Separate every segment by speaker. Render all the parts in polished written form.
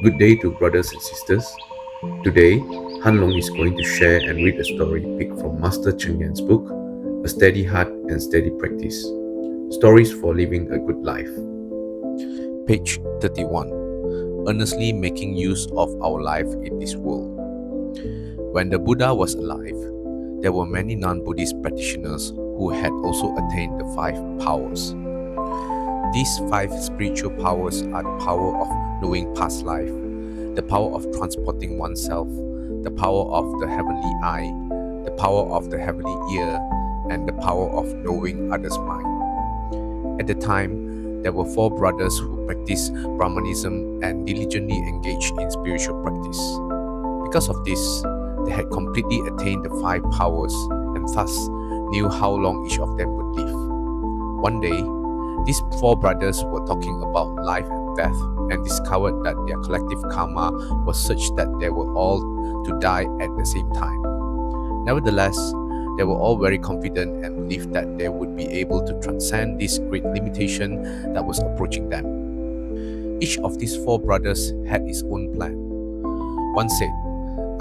Speaker 1: Good day to brothers and sisters. Today, Han Long is going to share and read a story picked from Master Cheng Yan's book, A Steady Heart and Steady Practice. Stories for Living a Good Life.
Speaker 2: Page 31. Earnestly making use of our life in this world. When the Buddha was alive, there were many non-Buddhist practitioners who had also attained the five powers. These five spiritual powers are the power of knowing past life, the power of transporting oneself, the power of the heavenly eye, the power of the heavenly ear, and the power of knowing others' mind. At the time, there were four brothers who practiced Brahmanism and diligently engaged in spiritual practice. Because of this, they had completely attained the five powers and thus knew how long each of them would live. One day, these four brothers were talking about life and death and discovered that their collective karma was such that they were all to die at the same time. Nevertheless, they were all very confident and believed that they would be able to transcend this great limitation that was approaching them. Each of these four brothers had his own plan. One said,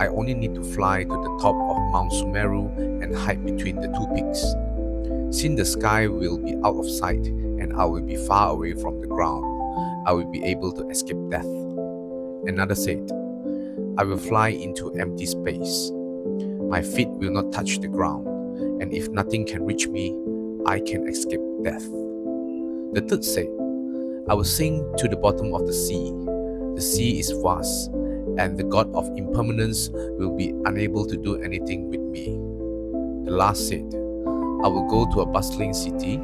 Speaker 2: "I only need to fly to the top of Mount Sumeru and hide between the two peaks. Since the sky will be out of sight and I will be far away from the ground, I will be able to escape death." Another said, "I will fly into empty space. My feet will not touch the ground, and if nothing can reach me, I can escape death." The third said, "I will sink to the bottom of the sea. The sea is vast, and the God of impermanence will be unable to do anything with me." The last said, "I will go to a bustling city.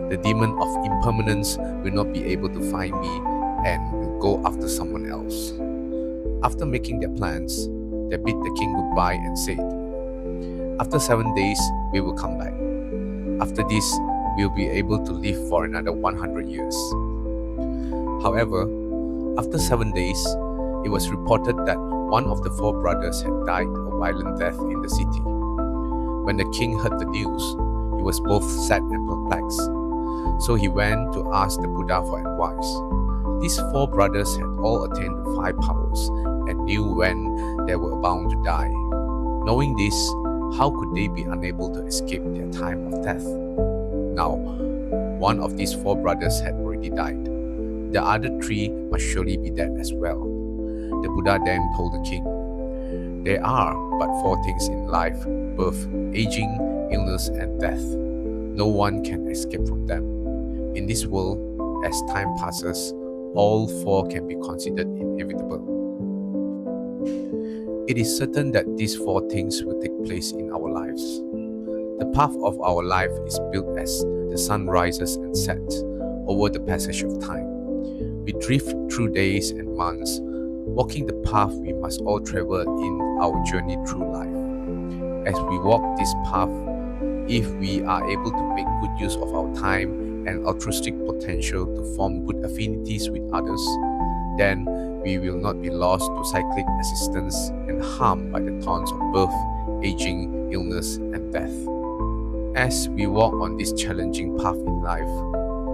Speaker 2: The demon of impermanence will not be able to find me and will go after someone else." After making their plans, they bid the king goodbye and said, "After 7 days, we will come back. After this, we will be able to live for another 100 years. However, after 7 days, it was reported that one of the four brothers had died a violent death in the city. When the king heard the news, he was both sad and perplexed. So he went to ask the Buddha for advice. These four brothers had all attained the five powers and knew when they were bound to die. Knowing this, how could they be unable to escape their time of death? Now, one of these four brothers had already died. The other three must surely be dead as well." The Buddha then told the king, "There are but four things in life: birth, aging, illness, and death. No one can escape from them. In this world, as time passes, all four can be considered inevitable. It is certain that these four things will take place in our lives. The path of our life is built as the sun rises and sets over the passage of time. We drift through days and months, walking the path we must all travel in our journey through life. As we walk this path, if we are able to make good use of our time and altruistic potential to form good affinities with others, then we will not be lost to cyclic existence and harmed by the taunts of birth, aging, illness, and death. As we walk on this challenging path in life,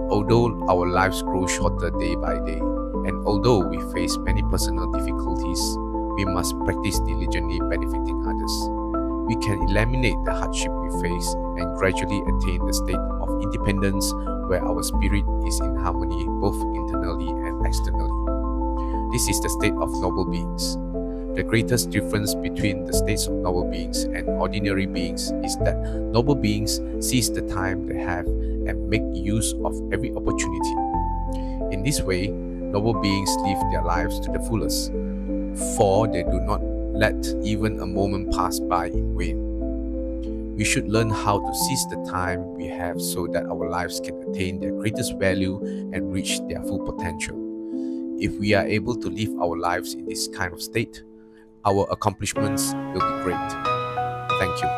Speaker 2: although our lives grow shorter day by day, and although we face many personal difficulties, we must practice diligently benefiting others. We can eliminate the hardship we face and gradually attain the state of independence where our spirit is in harmony both internally and externally. This is the state of noble beings. The greatest difference between the states of noble beings and ordinary beings is that noble beings seize the time they have and make use of every opportunity. In this way, noble beings live their lives to the fullest, for they do not let even a moment pass by in vain. We should learn how to seize the time we have so that our lives can attain their greatest value and reach their full potential. If we are able to live our lives in this kind of state, our accomplishments will be great. Thank you.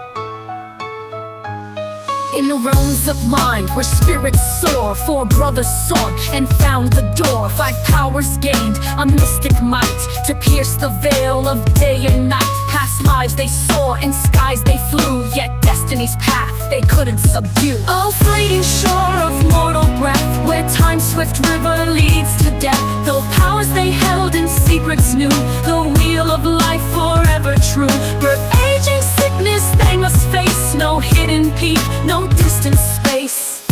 Speaker 3: In the realms of mind where spirits soar, four brothers sought and found the door. Five powers gained, a mystic might to pierce the veil of day and night. Past lives they saw, in skies they flew, yet destiny's path they couldn't subdue. A fleeting shore of mortal breath, where time's swift river leads to death. Though powers they held and secrets knew, the wheel of life forever true. Birth, aging, sickness they must face, no hidden peak, no distant space.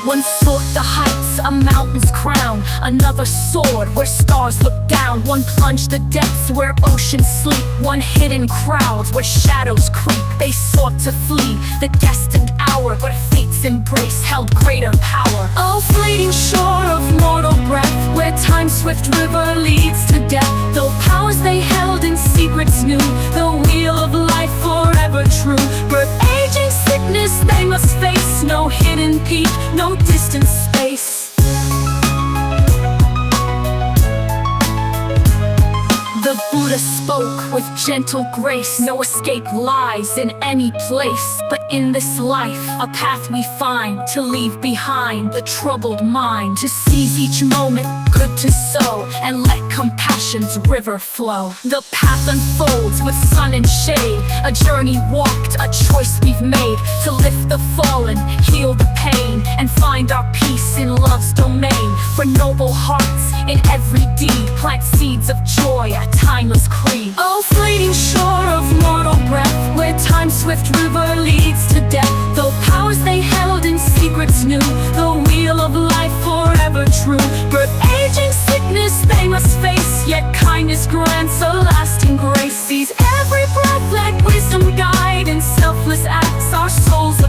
Speaker 3: One sought the heights, a mountain's crown. Another soared where stars look down. One plunged the depths where oceans sleep. One hid in crowds where shadows creep. They sought to flee the destined hour, but fate's embrace held greater power. A fleeting shore of mortal breath, where time's swift river leads to death. Though powers they held and secrets knew, the wheel of life forever true. Birth, aging, sickness they must face, no hidden peak, no distant space. The Buddha spoke with gentle grace. No escape lies in any place, but in this life a path we find to leave behind the troubled mind. To seize each moment, good to sow, and let compassion's river flow. The path unfolds with sun and shade, a journey walked, a choice we've made. To lift the fallen, heal the pain, and find our peace in love's domain. For noble hearts in every deed, plant seeds of joy, a timeless creed. Oh, fleeting shore of mortal breath, where time's swift river leads to death. Though powers they held and secrets knew, the wheel of life forever true. Birth, aging, sickness they must face, yet kindness grants a lasting grace. Seize every breath, let wisdom guide, in selfless acts our souls